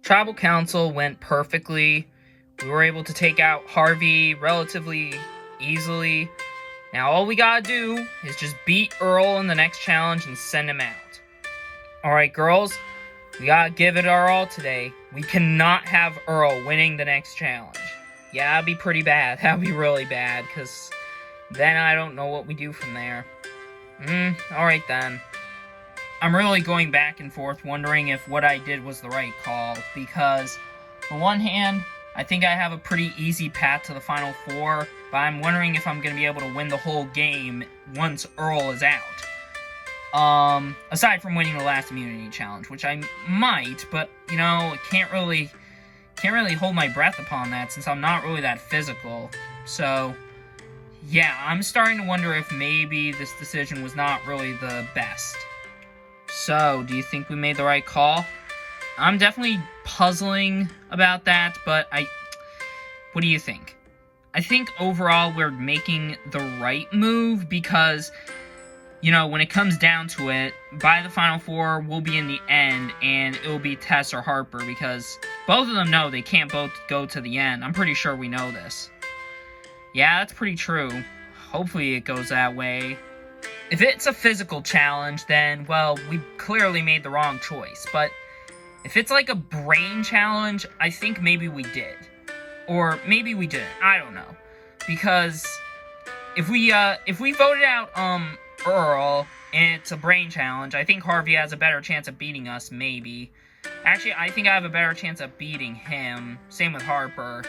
Tribal Council went perfectly. We were able to take out Harvey relatively easily. Now all we gotta do is just beat Earl in the next challenge and send him out. Alright, girls, we gotta give it our all today. We cannot have Earl winning the next challenge. Yeah, that'd be pretty bad. That'd be really bad, because then I don't know what we do from there. Alright then. I'm really going back and forth wondering if what I did was the right call, because on one hand, I think I have a pretty easy path to the Final Four, but I'm wondering if I'm going to be able to win the whole game once Earl is out. Aside from winning the last immunity challenge, which I might, but, you know, I can't really hold my breath upon that since I'm not really that physical. So, yeah, I'm starting to wonder if maybe this decision was not really the best. So, do you think we made the right call? I'm definitely puzzling about that, but what do you think? I think overall we're making the right move because, you know, when it comes down to it, by the Final Four, we'll be in the end, and it'll be Tess or Harper, because both of them know they can't both go to the end. I'm pretty sure we know this. Yeah, that's pretty true. Hopefully it goes that way. If it's a physical challenge, then, well, we clearly made the wrong choice. But if it's like a brain challenge, I think maybe we did. Or maybe we didn't. I don't know. Because if we voted out, Earl, and it's a brain challenge, I think Harvey has a better chance of beating us, maybe. Actually, I think I have a better chance of beating him. Same with Harper.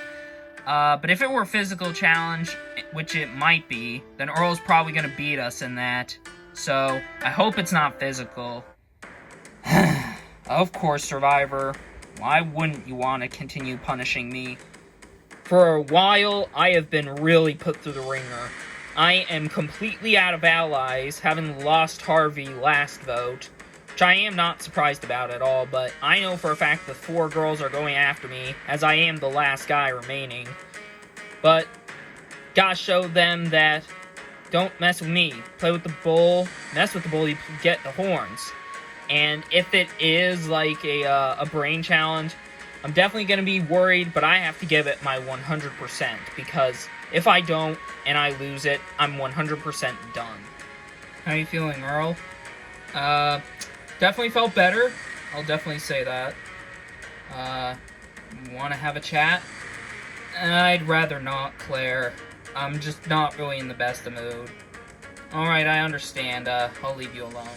But if it were a physical challenge, which it might be, then Earl's probably going to beat us in that. So, I hope it's not physical. Of course, Survivor. Why wouldn't you want to continue punishing me? For a while, I have been really put through the ringer. I am completely out of allies, having lost Harvey last vote. Which I am not surprised about at all, but I know for a fact the 4 girls are going after me, as I am the last guy remaining. But, gotta show them that don't mess with me. Play with the bull, mess with the bull, you get the horns. And if it is like a brain challenge, I'm definitely gonna be worried, but I have to give it my 100%, because if I don't, and I lose it, I'm 100% done. How you feeling, Earl? Definitely felt better. I'll definitely say that. Want to have a chat? I'd rather not, Claire. I'm just not really in the best of mood. Alright, I understand. I'll leave you alone.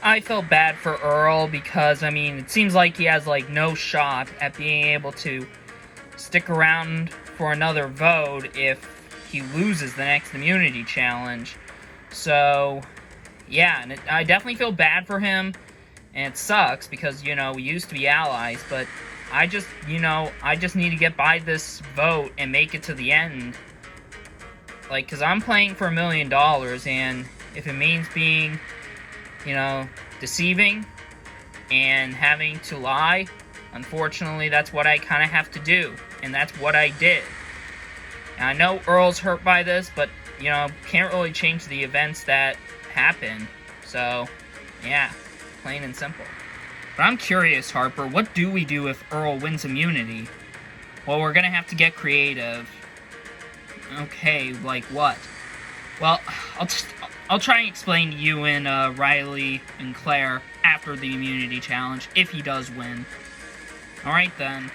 I felt bad for Earl because, I mean, it seems like he has, like, no shot at being able to stick around for another vote if he loses the next immunity challenge. So, yeah, and I definitely feel bad for him. And it sucks because, you know, we used to be allies, but I just need to get by this vote and make it to the end. Like, because I'm playing for $1 million, and if it means being, you know, deceiving and having to lie, unfortunately, that's what I kind of have to do. And that's what I did. And I know Earl's hurt by this, but, you know, can't really change the events that happen. So, yeah. Plain and simple. But I'm curious, Harper, what do we do if Earl wins immunity? Well, we're gonna have to get creative. Okay, like what? Well, I'll try and explain to you and Riley and Claire after the immunity challenge, if he does win. Alright then.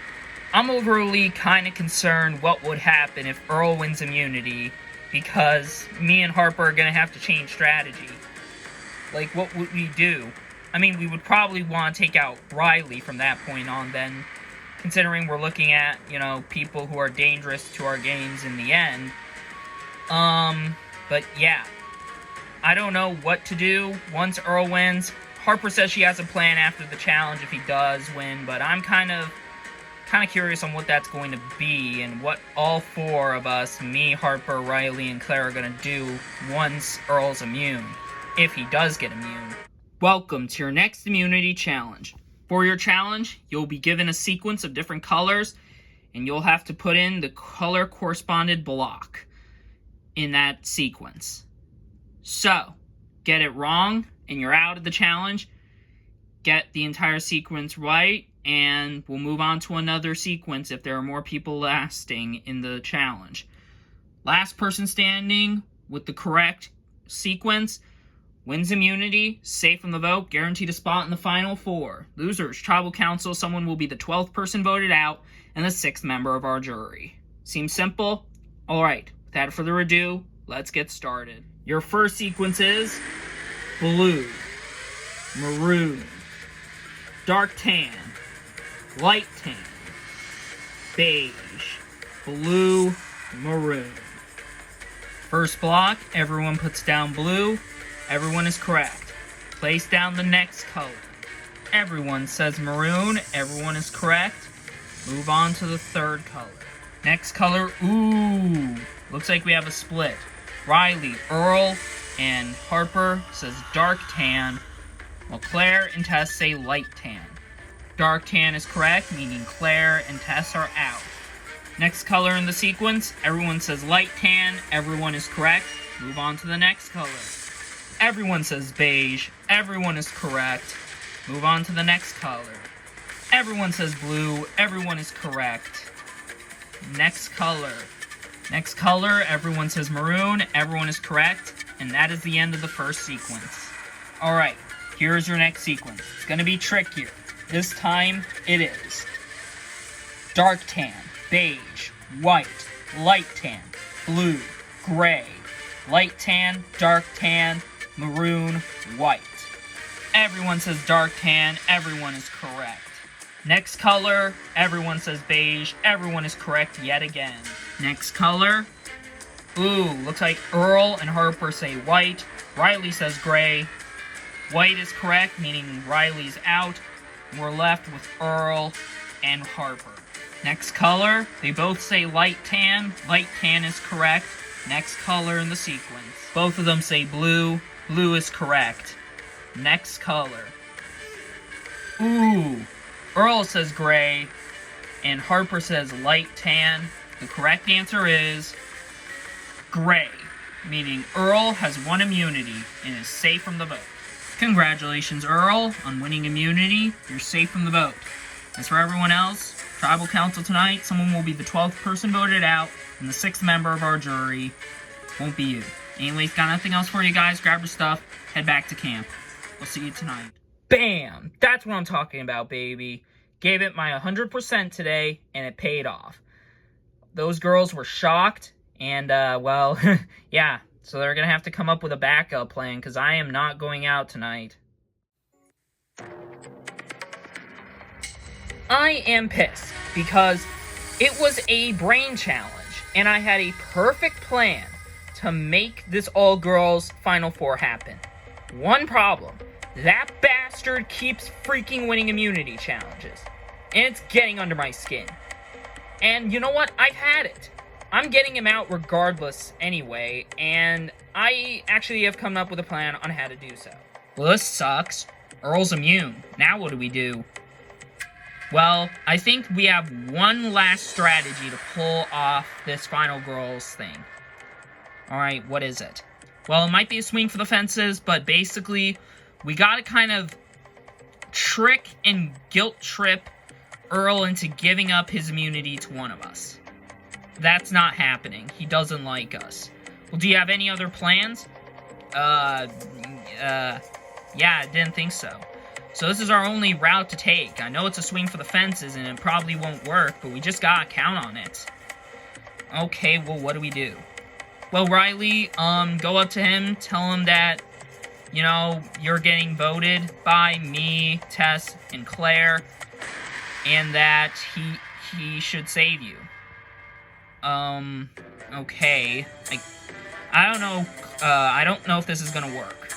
I'm overly kind of concerned what would happen if Earl wins immunity, because me and Harper are gonna have to change strategy. Like, what would we do? I mean, we would probably want to take out Riley from that point on then, considering we're looking at, you know, people who are dangerous to our games in the end. But yeah. I don't know what to do once Earl wins. Harper says she has a plan after the challenge if he does win, but I'm kind of curious on what that's going to be and what all 4 of us, me, Harper, Riley, and Claire, are going to do once Earl's immune, if he does get immune. Welcome to your next immunity challenge. For your challenge, you'll be given a sequence of different colors, and you'll have to put in the color corresponded block in that sequence. So, get it wrong, and you're out of the challenge. Get the entire sequence right, and we'll move on to another sequence if there are more people lasting in the challenge. Last person standing with the correct sequence wins immunity, safe from the vote, guaranteed a spot in the final four. Losers, tribal council, someone will be the 12th person voted out, and the 6th member of our jury. Seems simple? Alright, without further ado, let's get started. Your first sequence is blue, maroon, dark tan, light tan, beige, blue, maroon. First block, everyone puts down blue. Everyone is correct. Place down the next color. Everyone says maroon. Everyone is correct. Move on to the third color. Next color, ooh. Looks like we have a split. Riley, Earl, and Harper says dark tan, while Claire and Tess say light tan. Dark tan is correct, meaning Claire and Tess are out. Next color in the sequence, everyone says light tan. Everyone is correct. Move on to the next color. Everyone says beige. Everyone is correct. Move on to the next color. Everyone says blue. Everyone is correct. Next color. Next color, everyone says maroon. Everyone is correct. And that is the end of the first sequence. Alright, here's your next sequence. It's going to be trickier. This time, it is dark tan, beige, white, light tan, blue, gray, light tan, dark tan, maroon, white. Everyone says dark tan. Everyone is correct. Next color, everyone says beige. Everyone is correct yet again. Next color, ooh, looks like Earl and Harper say white. Riley says gray. White is correct, meaning Riley's out. We're left with Earl and Harper. Next color, they both say light tan. Light tan is correct. Next color in the sequence. Both of them say blue. Blue is correct. Next color. Ooh. Earl says gray, and Harper says light tan. The correct answer is gray, meaning Earl has won immunity and is safe from the vote. Congratulations, Earl, on winning immunity. You're safe from the vote. As for everyone else, tribal council tonight, someone will be the 12th person voted out, and the 6th member of our jury won't be you. Anyways, got nothing else for you guys. Grab your stuff, head back to camp. We'll see you tonight. Bam! That's what I'm talking about, baby. Gave it my 100% today, and it paid off. Those girls were shocked, and, well, yeah. So they're gonna have to come up with a backup plan, because I am not going out tonight. I am pissed, because it was a brain challenge, and I had a perfect plan to make this all-girls Final Four happen. One problem. That bastard keeps freaking winning immunity challenges. And it's getting under my skin. And you know what? I've had it. I'm getting him out regardless anyway, and I actually have come up with a plan on how to do so. Well, this sucks. Earl's immune. Now what do we do? Well, I think we have one last strategy to pull off this Final Girls thing. Alright, what is it? Well, it might be a swing for the fences, but basically, we gotta kind of trick and guilt trip Earl into giving up his immunity to one of us. That's not happening. He doesn't like us. Well, do you have any other plans? Yeah, I didn't think so. So this is our only route to take. I know it's a swing for the fences, and it probably won't work, but we just gotta count on it. Okay, well, what do we do? Well, Riley, go up to him, tell him that, you know, you're getting voted by me, Tess, and Claire, and that he should save you. Okay. I don't know, I don't know if this is gonna work.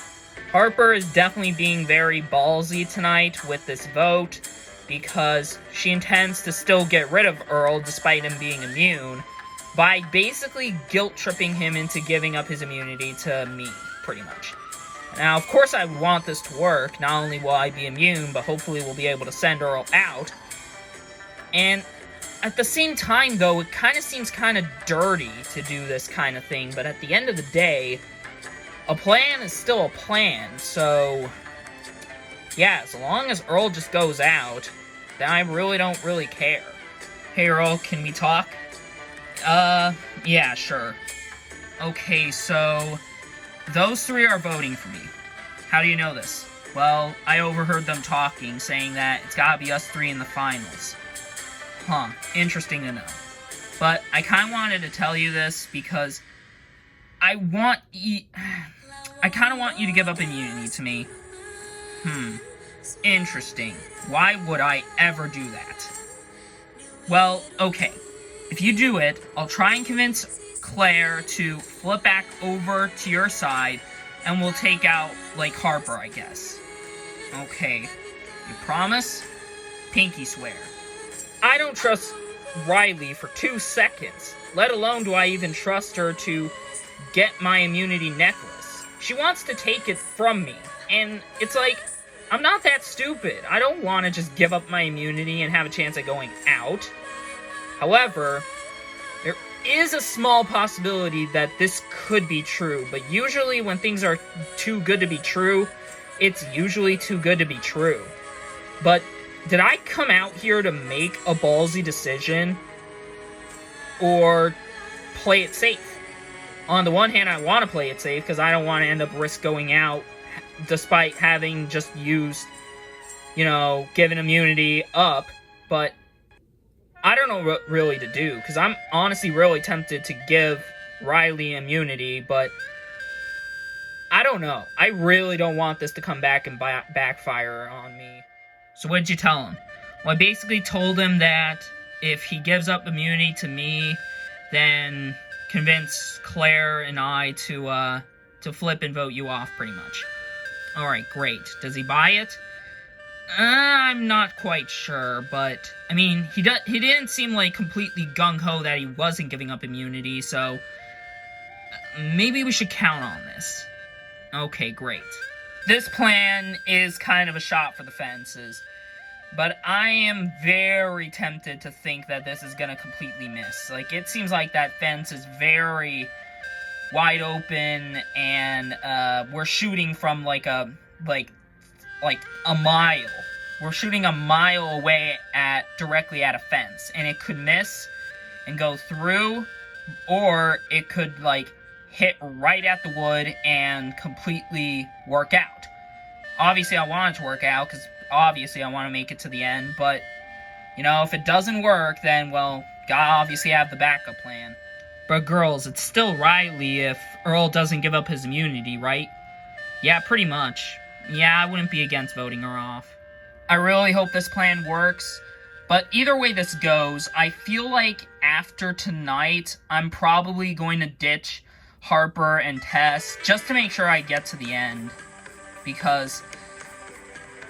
Harper is definitely being very ballsy tonight with this vote, because she intends to still get rid of Earl despite him being immune, by basically guilt-tripping him into giving up his immunity to me, pretty much. Now, of course I would want this to work. Not only will I be immune, but hopefully we'll be able to send Earl out. And at the same time, though, it kind of seems kind of dirty to do this kind of thing, but at the end of the day, a plan is still a plan, so yeah, as long as Earl just goes out, then I really don't really care. Hey Earl, can we talk? Yeah, sure. Okay, so those three are voting for me. How do you know this? Well, I overheard them talking, saying that it's gotta be us three in the finals. Huh, interesting to know. But I kinda wanted to tell you this because I kinda want you to give up immunity to me. Interesting. Why would I ever do that? Well, okay. If you do it, I'll try and convince Claire to flip back over to your side, and we'll take out, like, Harper, I guess. Okay. You promise? Pinky swear. I don't trust Riley for 2 seconds, let alone do I even trust her to get my immunity necklace. She wants to take it from me, and it's like, I'm not that stupid. I don't want to just give up my immunity and have a chance at going out. However, there is a small possibility that this could be true, but usually when things are too good to be true, it's usually too good to be true. But did I come out here to make a ballsy decision or play it safe? On the one hand, I want to play it safe because I don't want to end up risk going out despite having just used, given immunity up, but I don't know what really to do, because I'm honestly really tempted to give Riley immunity, but I don't know. I really don't want this to come back and backfire on me. So what did you tell him? Well, I basically told him that if he gives up immunity to me, then convince Claire and I to flip and vote you off, pretty much. Alright, great. Does he buy it? I'm not quite sure, but, I mean, he didn't seem like completely gung-ho that he wasn't giving up immunity, so maybe we should count on this. Okay, great. This plan is kind of a shot for the fences, but I am very tempted to think that this is gonna completely miss. Like, it seems like that fence is very wide open, and we're shooting from like a mile. We're shooting a mile away directly at a fence, and it could miss and go through, or it could hit right at the wood and completely work out. Obviously, I want it to work out because obviously I want to make it to the end, but if it doesn't work, then well, gotta obviously have the backup plan. But girls, it's still Riley if Earl doesn't give up his immunity, right? Yeah, pretty much. Yeah, I wouldn't be against voting her off. I really hope this plan works, but either way this goes, I feel like after tonight, I'm probably going to ditch Harper and Tess just to make sure I get to the end, because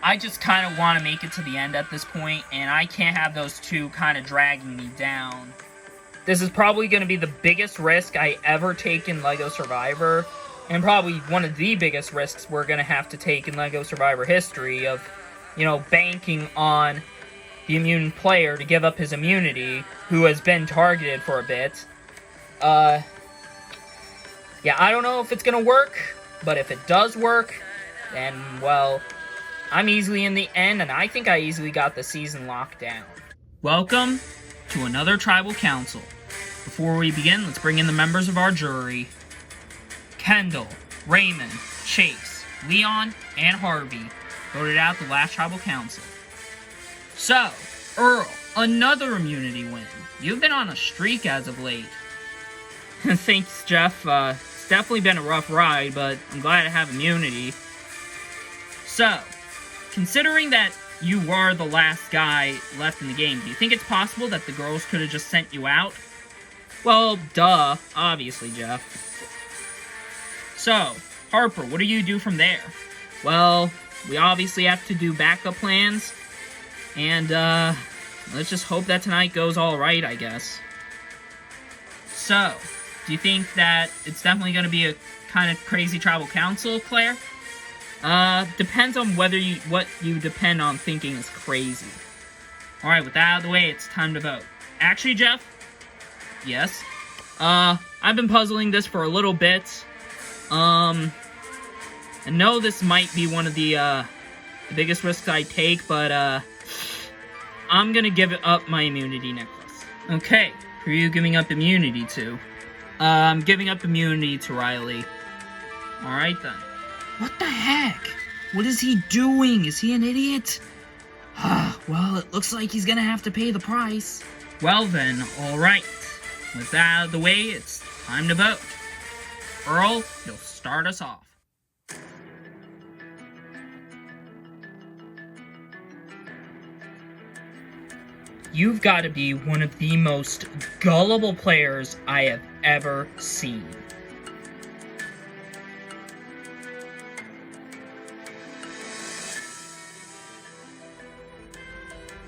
I just kind of want to make it to the end at this point, and I can't have those two kind of dragging me down. This is probably going to be the biggest risk I ever take in LEGO Survivor, and probably one of the biggest risks we're going to have to take in LEGO Survivor history of, banking on the immune player to give up his immunity, who has been targeted for a bit. Yeah, I don't know if it's going to work, but if it does work, then, well, I'm easily in the end, and I think I easily got the season locked down. Welcome to another Tribal Council. Before we begin, let's bring in the members of our jury. Kendall, Raymond, Chase, Leon, and Harvey voted out the last Tribal Council. So, Earl, another immunity win. You've been on a streak as of late. Thanks, Jeff. It's definitely been a rough ride, but I'm glad to have immunity. So, considering that you are the last guy left in the game, do you think it's possible that the girls could have just sent you out? Well, duh. Obviously, Jeff. So, Harper, what do you do from there? Well, we obviously have to do backup plans, and, let's just hope that tonight goes alright, I guess. So, do you think that it's definitely going to be a kind of crazy tribal council, Claire? Depends on what you depend on thinking is crazy. Alright, with that out of the way, it's time to vote. Actually, Jeff? Yes? I've been puzzling this for a little bit. I know this might be one of the biggest risks I take, but, I'm gonna give up my immunity necklace. Okay, who are you giving up immunity to? I'm giving up immunity to Riley. Alright then. What the heck? What is he doing? Is he an idiot? Well, it looks like he's gonna have to pay the price. Well then, alright. With that out of the way, it's time to vote. Earl, you'll start us off. You've got to be one of the most gullible players I have ever seen.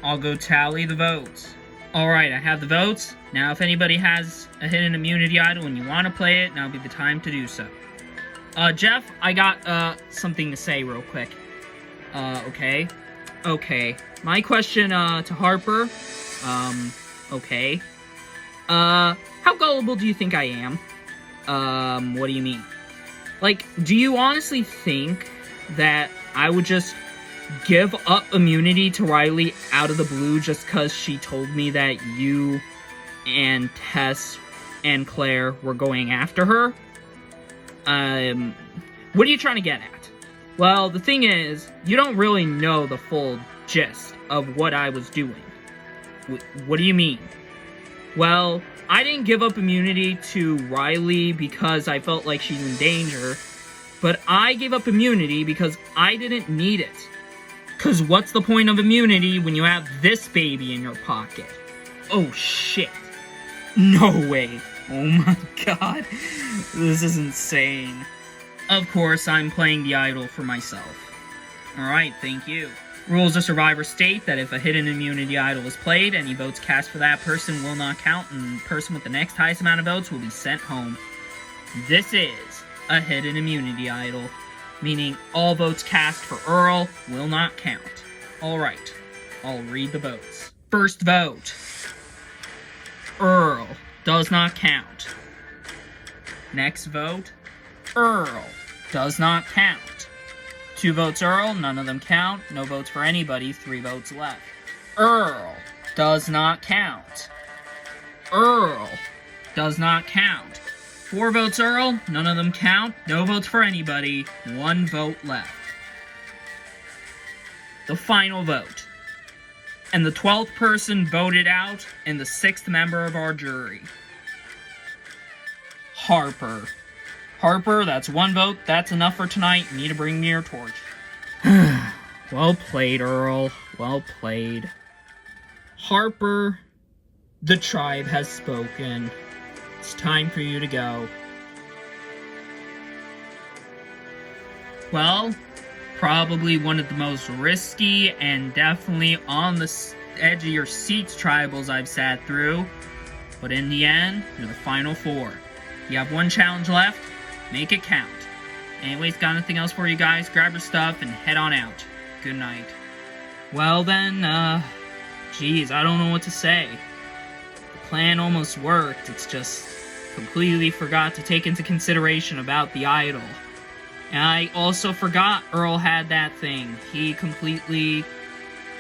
I'll go tally the votes. Alright, I have the votes. Now if anybody has a hidden immunity idol and you want to play it, now'll be the time to do so. Jeff, I got, something to say real quick. Okay. Okay. My question, to Harper, okay. How gullible do you think I am? What do you mean? Like, do you honestly think that I would just give up immunity to Riley out of the blue just because she told me that you and Tess and Claire were going after her? What are you trying to get at? Well, the thing is, you don't really know the full gist of what I was doing. What do you mean? Well, I didn't give up immunity to Riley because I felt like she's in danger, but I gave up immunity because I didn't need it. Cause what's the point of immunity when you have this baby in your pocket? Oh shit. No way. Oh my god. This is insane. Of course, I'm playing the idol for myself. Alright, thank you. Rules of Survivor state that if a hidden immunity idol is played, any votes cast for that person will not count, and the person with the next highest amount of votes will be sent home. This is a hidden immunity idol, meaning all votes cast for Earl will not count. Alright, I'll read the votes. First vote. Earl does not count. Next vote. Earl does not count. 2 votes Earl, none of them count. No votes for anybody, 3 votes left. Earl does not count. Earl does not count. 4 votes Earl, none of them count. No votes for anybody, 1 vote left. The final vote. And the 12th person voted out, and the 6th member of our jury. Harper. Harper, that's 1 vote. That's enough for tonight. You need to bring me your torch. Well played, Earl. Well played. Harper, the tribe has spoken. It's time for you to go. Well, probably one of the most risky and definitely on the edge of your seats tribals I've sat through. But in the end, you're the final 4. You have 1 challenge left. Make it count. Anyways, got nothing else for you guys. Grab your stuff and head on out. Good night. Well then, geez, I don't know what to say. The plan almost worked. It's just completely forgot to take into consideration about the idol. And I also forgot Earl had that thing. He completely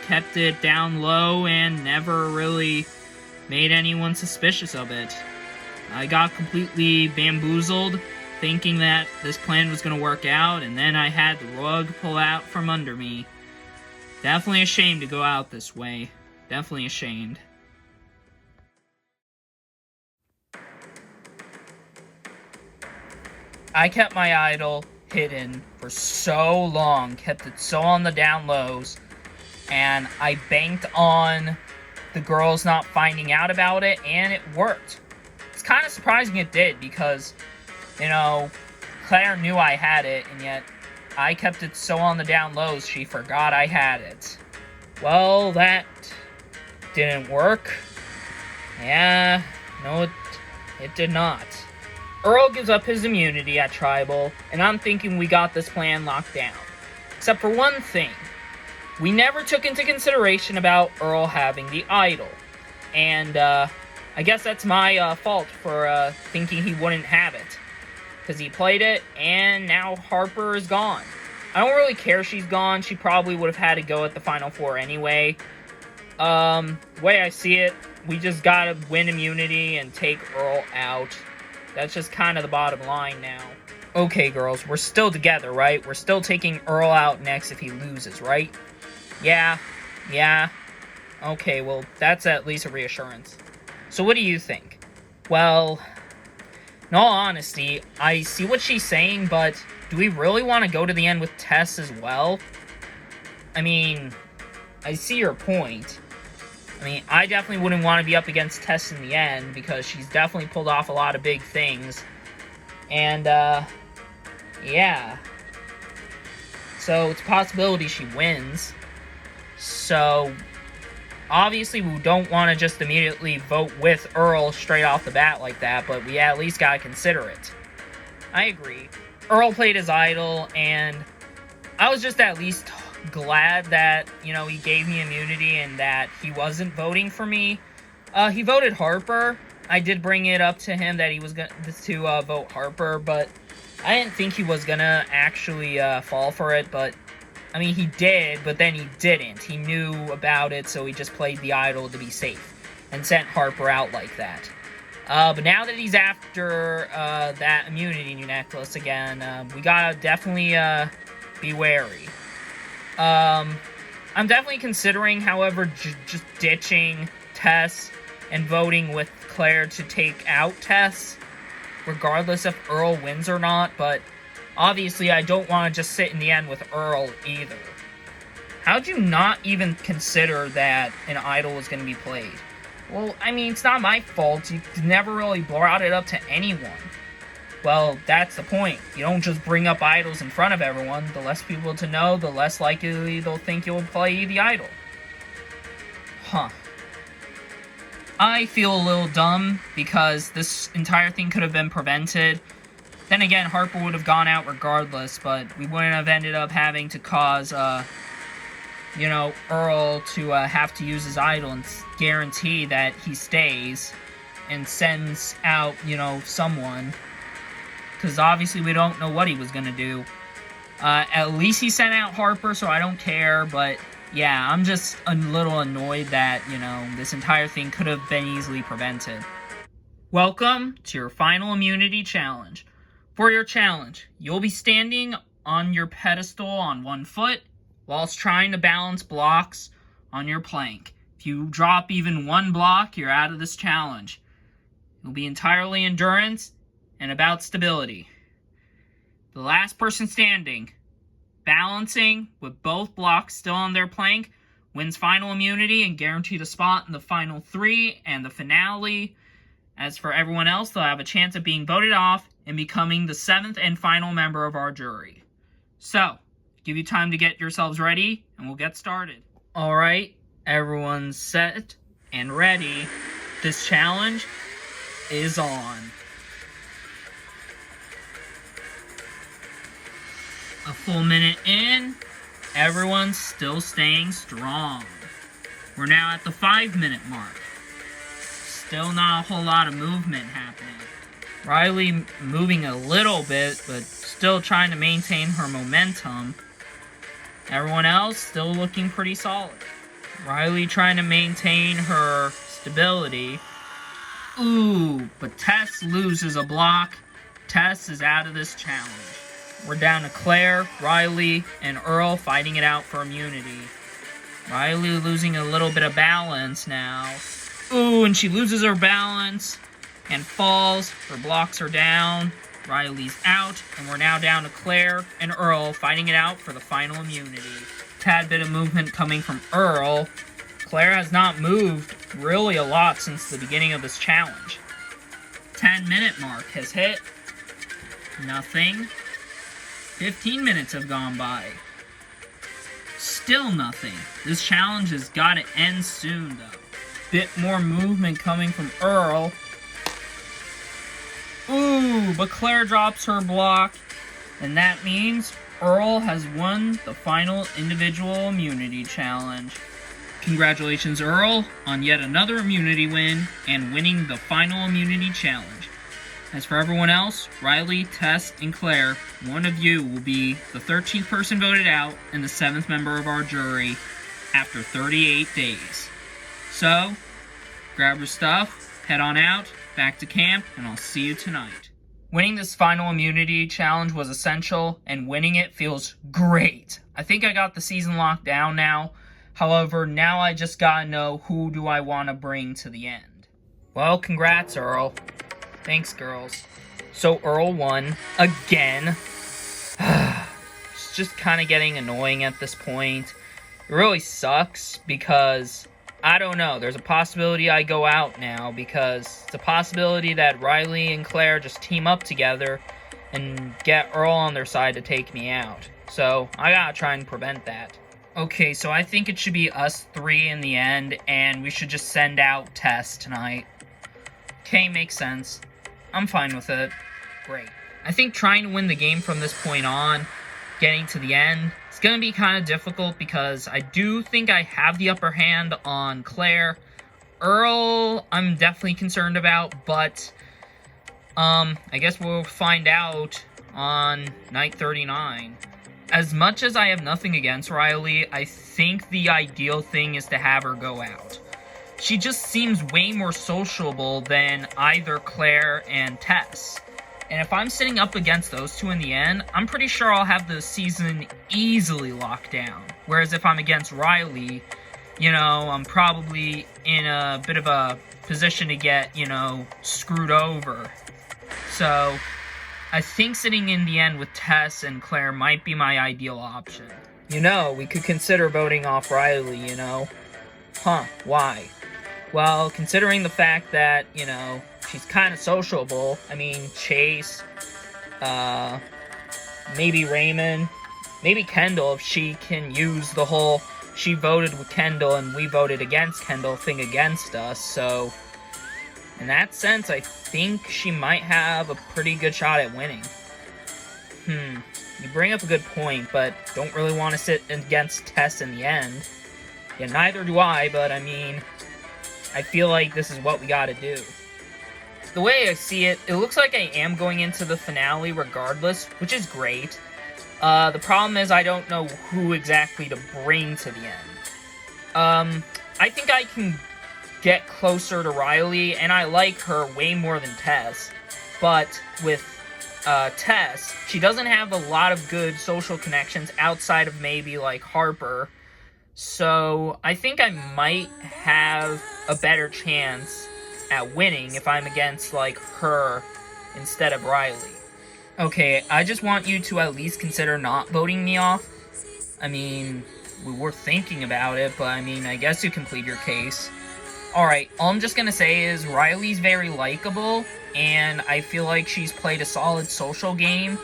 kept it down low and never really made anyone suspicious of it. I got completely bamboozled, thinking that this plan was going to work out, and then I had the rug pull out from under me. Definitely ashamed to go out this way. Definitely ashamed. I kept my idol hidden for so long, kept it so on the down lows, and I banked on the girls not finding out about it, and it worked. It's kind of surprising it did, because, you know, Claire knew I had it, and yet I kept it so on the down lows she forgot I had it. Well, that didn't work. Yeah, no, it did not. Earl gives up his immunity at Tribal, and I'm thinking we got this plan locked down. Except for one thing. We never took into consideration about Earl having the idol. And, I guess that's my, fault for, thinking he wouldn't have it. Because he played it, and now Harper is gone. I don't really care she's gone. She probably would have had to go at the Final Four anyway. Way I see it, we just gotta win immunity and take Earl out. That's just kind of the bottom line now. Okay, girls, we're still together, right? We're still taking Earl out next if he loses, right? Yeah. Okay, well, that's at least a reassurance. So what do you think? Well, in all honesty, I see what she's saying, but do we really want to go to the end with Tess as well? I mean, I see your point. I mean, I definitely wouldn't want to be up against Tess in the end, because she's definitely pulled off a lot of big things. And, yeah. So, it's a possibility she wins. So, obviously we don't want to just immediately vote with Earl straight off the bat like that, but we at least gotta consider it. I agree. Earl played his idol, and I was just at least glad that, you know, he gave me immunity and that he wasn't voting for me. He voted Harper. I did bring it up to him that he was going to vote Harper, but I didn't think he was gonna actually fall for it, but I mean, he did, but then he didn't. He knew about it, so he just played the idol to be safe and sent Harper out like that. But now that he's after that immunity necklace again, we gotta definitely be wary. I'm definitely considering, however, just ditching Tess and voting with Claire to take out Tess, regardless if Earl wins or not, but obviously I don't want to just sit in the end with Earl either. How'd you not even consider that an idol was going to be played? Well, I mean, it's not my fault. You never really brought it up to anyone. Well, that's the point. You don't just bring up idols in front of everyone. The less people to know, the less likely they'll think you'll play the idol. Huh. I feel a little dumb because this entire thing could have been prevented. Then again, Harper would have gone out regardless, but we wouldn't have ended up having to cause, you know, Earl to have to use his idol and guarantee that he stays and sends out, you know, someone. Because obviously we don't know what he was going to do. At least he sent out Harper, so I don't care, but yeah, I'm just a little annoyed that, you know, this entire thing could have been easily prevented. Welcome to your final immunity challenge. For your challenge, you'll be standing on your pedestal on one foot whilst trying to balance blocks on your plank. If you drop even one block, you're out of this challenge. It'll be entirely endurance and about stability. The last person standing, balancing with both blocks still on their plank, wins final immunity and guaranteed a spot in the final three and the finale. As for everyone else, they'll have a chance of being voted off and becoming the 7th and final member of our jury. So, give you time to get yourselves ready, and we'll get started. Alright, everyone's set and ready. This challenge is on. A full minute in, everyone's still staying strong. We're now at the 5-minute mark. Still not a whole lot of movement happening. Riley moving a little bit, but still trying to maintain her momentum. Everyone else still looking pretty solid. Riley trying to maintain her stability. Ooh, but Tess loses a block. Tess is out of this challenge. We're down to Claire, Riley, and Earl fighting it out for immunity. Riley losing a little bit of balance now. Ooh, and she loses her balance and falls. Her blocks are down. Riley's out, and we're now down to Claire and Earl fighting it out for the final immunity. Tad bit of movement coming from Earl. Claire has not moved really a lot since the beginning of this challenge. 10-minute mark has hit. Nothing. 15 minutes have gone by. Still nothing. This challenge has got to end soon, though. Bit more movement coming from Earl. Ooh, but Claire drops her block. And that means Earl has won the final individual immunity challenge. Congratulations, Earl, on yet another immunity win and winning the final immunity challenge. As for everyone else, Riley, Tess, and Claire, one of you will be the 13th person voted out and the 7th member of our jury after 38 days. So, grab your stuff, head on out, back to camp, and I'll see you tonight. Winning this final immunity challenge was essential, and winning it feels great. I think I got the season locked down now. However, now I just gotta know who do I want to bring to the end. Well, congrats, Earl. Thanks, girls. So Earl won again. It's just kind of getting annoying at this point. It really sucks because, I don't know, there's a possibility I go out now because it's a possibility that Riley and Claire just team up together and get Earl on their side to take me out. So I gotta try and prevent that. Okay, so I think it should be us three in the end, and we should just send out Tess tonight. Okay, makes sense. I'm fine with it. Great. I think trying to win the game from this point on, getting to the end, it's going to be kind of difficult because I do think I have the upper hand on Claire. Earl, I'm definitely concerned about, but I guess we'll find out on night 39. As much as I have nothing against Riley, I think the ideal thing is to have her go out. She just seems way more sociable than either Claire and Tess. And if I'm sitting up against those two in the end, I'm pretty sure I'll have the season easily locked down. Whereas if I'm against Riley, you know, I'm probably in a bit of a position to get, you know, screwed over. So, I think sitting in the end with Tess and Claire might be my ideal option. You know, we could consider voting off Riley, you know? Huh, why? Well, considering the fact that, you know, she's kind of sociable. I mean, Chase, maybe Raymond, maybe Kendall, if she can use the whole she voted with Kendall and we voted against Kendall thing against us. So, in that sense, I think she might have a pretty good shot at winning. You bring up a good point, but don't really want to sit against Tess in the end. Yeah, neither do I, but I mean, I feel like this is what we gotta do. The way I see it, it looks like I am going into the finale regardless, which is great. The problem is I don't know who exactly to bring to the end. I think I can get closer to Riley, and I like her way more than Tess. But with Tess, she doesn't have a lot of good social connections outside of maybe like Harper. So I think I might have a better chance at winning if I'm against, like, her instead of Riley. Okay, I just want you to at least consider not voting me off. I mean, we were thinking about it, but I mean, I guess you can plead your case. Alright, all I'm just gonna say is Riley's very likable, and I feel like she's played a solid social game,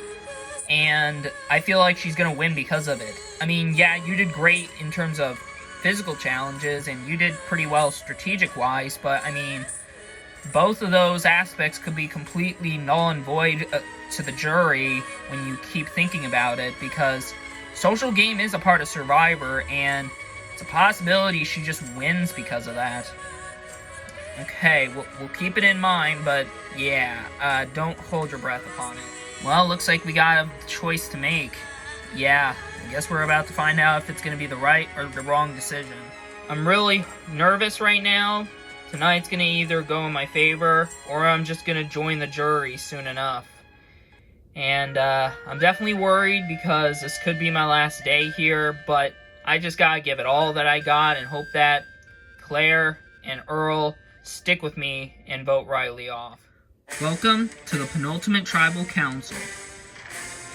and I feel like she's gonna win because of it. I mean, yeah, you did great in terms of physical challenges, and you did pretty well strategic-wise, but I mean, both of those aspects could be completely null and void to the jury when you keep thinking about it, because social game is a part of Survivor, and it's a possibility she just wins because of that. Okay, we'll keep it in mind, but yeah, don't hold your breath upon it. Well, looks like we got a choice to make. Yeah, I guess we're about to find out if it's going to be the right or the wrong decision. I'm really nervous right now. Tonight's gonna either go in my favor, or I'm just gonna join the jury soon enough. And, I'm definitely worried because this could be my last day here, but I just gotta give it all that I got and hope that Claire and Earl stick with me and vote Riley off. Welcome to the penultimate tribal council.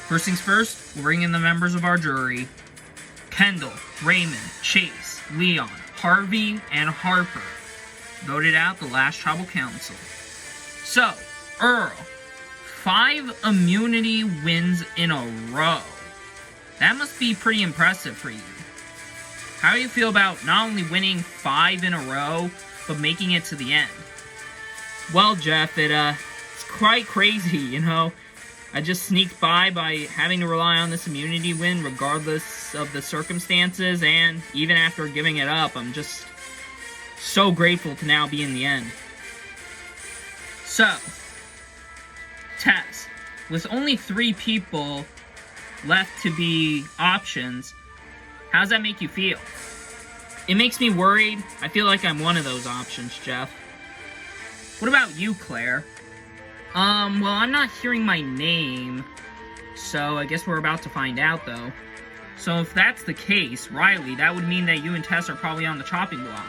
First things first, we'll bring in the members of our jury. Kendall, Raymond, Chase, Leon, Harvey, and Harper voted out the last tribal council. So, Earl, 5 immunity wins in a row. That must be pretty impressive for you. How do you feel about not only winning 5 in a row, but making it to the end? Well, Jeff, it's quite crazy, you know. I just sneaked by having to rely on this immunity win regardless of the circumstances, and even after giving it up, I'm just so grateful to now be in the end. So, Tess, with only 3 people left to be options, how does that make you feel? It makes me worried. I feel like I'm one of those options, Jeff. What about you, Claire? Well, I'm not hearing my name, so I guess we're about to find out, though. So if that's the case, Riley, that would mean that you and Tess are probably on the chopping block.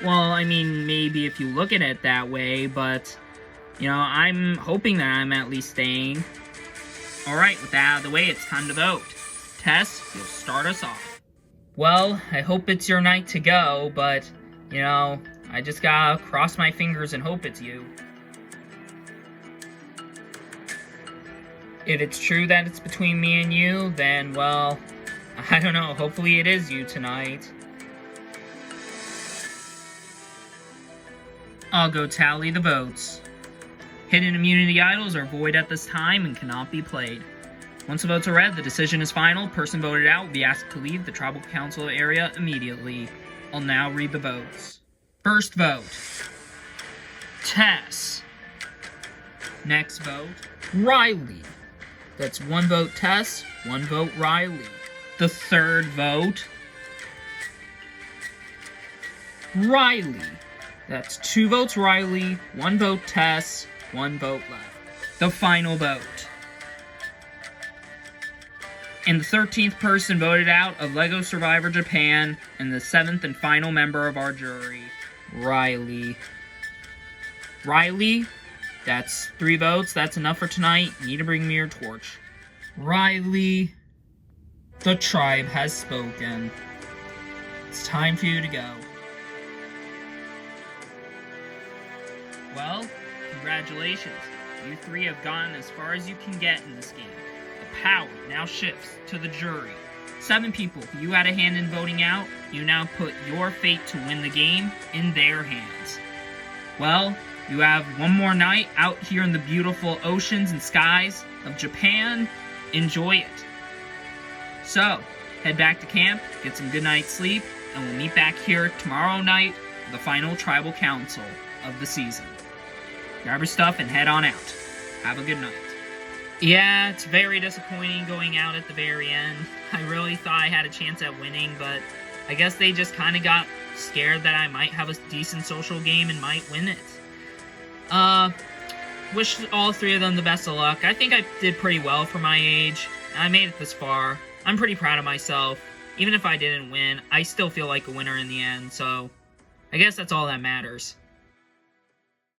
Well, I mean, maybe if you look at it that way, but, you know, I'm hoping that I'm at least staying. Alright, with that out of the way, it's time to vote. Tess, you'll start us off. Well, I hope it's your night to go, but, you know, I just gotta cross my fingers and hope it's you. If it's true that it's between me and you, then, well, I don't know, hopefully it is you tonight. I'll go tally the votes. Hidden immunity idols are void at this time and cannot be played. Once the votes are read, the decision is final. Person voted out will be asked to leave the tribal council area immediately. I'll now read the votes. First vote, Tess. Next vote, Riley. That's 1 vote Tess, 1 vote Riley. The third vote, Riley. That's 2 votes Riley, 1 vote Tess, 1 vote left. The final vote. And the 13th person voted out of LEGO Survivor Japan, and the 7th and final member of our jury, Riley. Riley, that's 3 votes. That's enough for tonight. You need to bring me your torch. Riley, the tribe has spoken. It's time for you to go. Well, congratulations. You 3 have gone as far as you can get in this game. The power now shifts to the jury. 7 people who you had a hand in voting out, you now put your fate to win the game in their hands. Well, you have one more night out here in the beautiful oceans and skies of Japan. Enjoy it. So, head back to camp, get some good night's sleep, and we'll meet back here tomorrow night for the final tribal council of the season. Grab your stuff and head on out. Have a good night. Yeah, it's very disappointing going out at the very end. I really thought I had a chance at winning, but I guess they just kind of got scared that I might have a decent social game and might win it. Wish all 3 of them the best of luck. I think I did pretty well for my age. I made it this far. I'm pretty proud of myself. Even if I didn't win, I still feel like a winner in the end, so I guess that's all that matters.